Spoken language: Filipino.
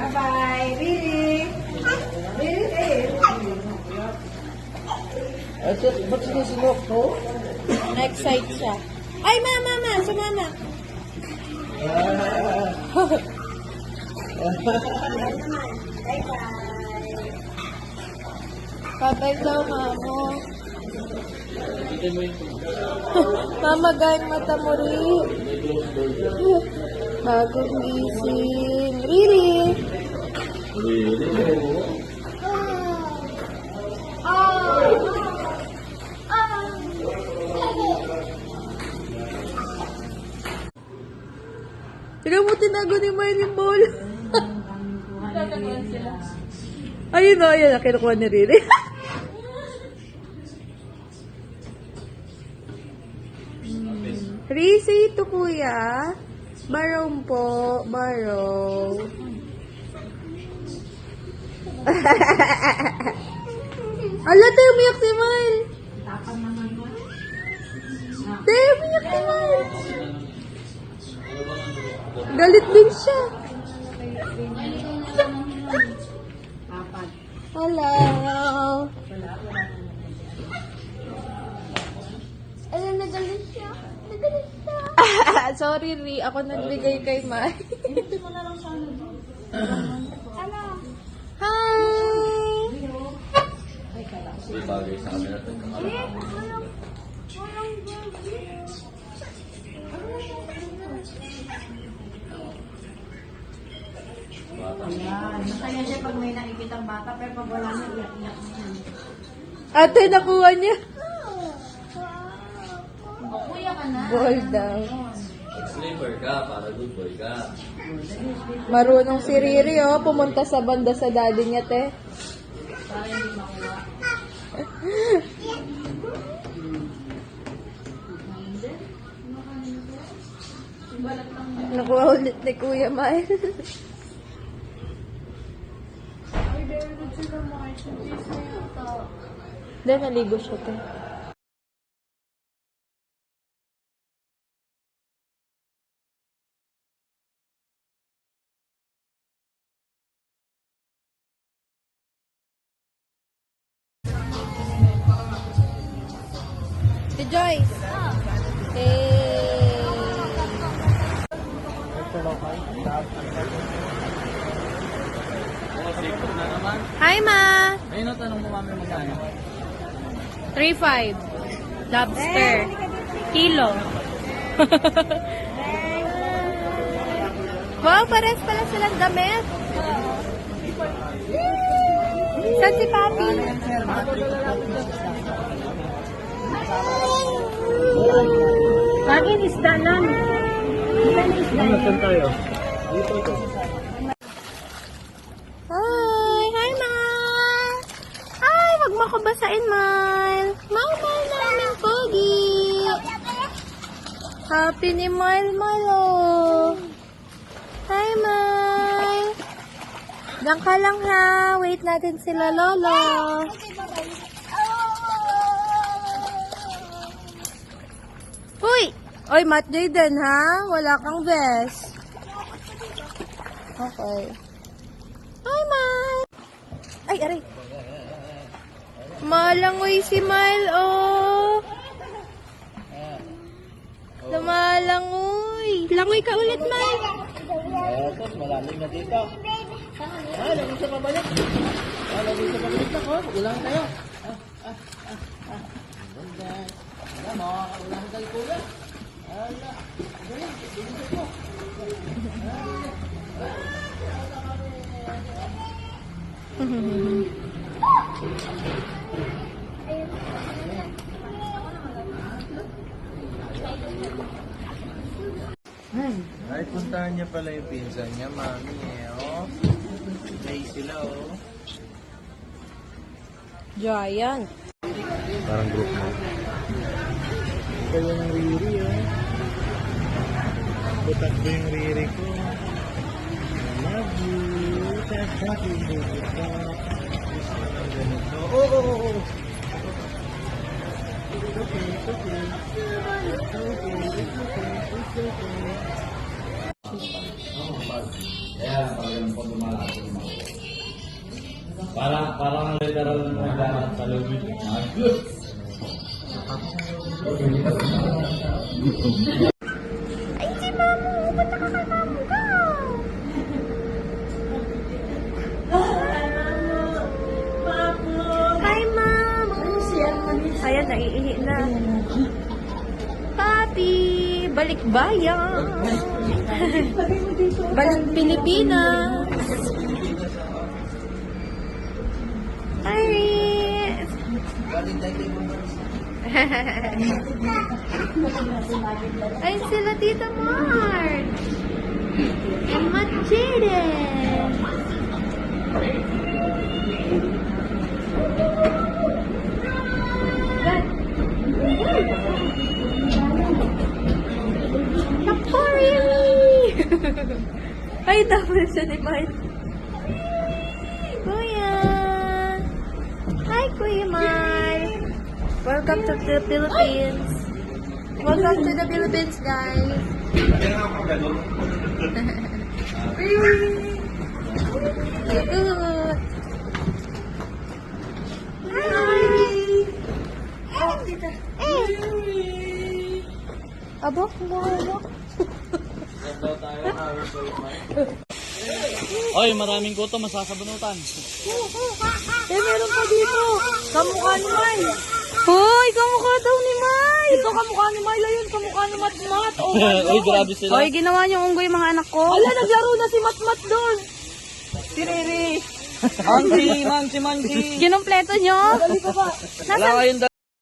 Bye-bye. Riri. Riri. Ba't sinusunok to? Na-excite siya. Ay, mama! Sumama! Bye-bye daw, mamo. Mama, gayang mata mo rin. Bagong gising. Riri! Tignan mo, tinago ni Mile yung ball. Ayun o, ayun. Kinukuha ni Riri. Risi, ito kuya. Barong po. Barong. Ala, tayo umiyak si Mile. Tayo umiyak si Mile. Galit din siya. Hello. Ayun, nagalit siya. Nagalit siya. Sorry, Ri. Ako nagbigay kay Mai. Hello. Hi. Bagay sa camera to. Ayan. Masaya siya pag may nakikitang bata, pero pag wala na, iyak-iyak niya. Ate, nakuha niya. Kuya ka na. Ball daw. Sleeper ka, para good boy ka. Marunong si Riri, oh. Pumunta sa banda sa daddy niya, te. Para hindi makuha. Nakuha ulit ni Kuya Mai. Hindi, naligo siya, te. Si Joyce. Na naman. Hi, Ma! Ayun, tanong mo mami magkano. 3.5. Lobster. Kilo. Wow, pares pala silang damit. Saan si Papi? Bagay, isda lang. Saan tayo? Hi! Hi, Ma! Ay, wag mo ako basain, Mile. Mahal namin, Pogi. Happy ni Mile, Malo. Hi, Mile. Diyan ka lang, ha. Wait natin sila, Lolo. Uy! Oy, Matt Jayden, ha? Wala kang vest. Okay. Hi, Mile! Ay, aray. Malangoy si Mile, oh. Lumalangoy. Langoy ka ulit, Mile. Tapos, malalim na dito. Lagi siya pabalik. Lagi siya pabalik ako. Ulang tayo. Alam mo, ulang tayo kuya. Ala. Ay, puntahan niya pala yung pinsan niya, mami oh. Play sila oh. Giant. Parang group mo. Ito yung Riri oh. Butak ko yung Riri ko. I love you. Happy birthday ka. Gusto ko ng ganito. Oh. It's okay. It's okay. It's okay. It's okay. Kaya talagang pag lumalaki. Parang literal na naglalakad sa lubid. Ay, si Mamu! Ba't nakakamamu ka? Hi, Mamu! Ayan, naiihi na. Papi! Balik bayan! Balik Pilipinas! Hi, Riz! Ay, sila Tita Marge! And Machiden! Kapori! Ay, dapat siya ni Mike. Kuya! Hi, Kuya Mike! Welcome to the Philippines! Welcome to the Philippines, guys! Good! Abo, kumbawa. Oy, maraming kuto masasabunutan. Meron pa dito. Kamukha ni May. Hoy, kamukha daw ni May. Ito kamukha ni May. Ayun, kamukha ni Matmat. Oh, Uy, grabe sila. Hoy, ginawa niyong unggoy mga anak ko. Ala, naglaro na si Matmat doon. Si Riri. Monkey. Kinumpleto niyo? Wala kayong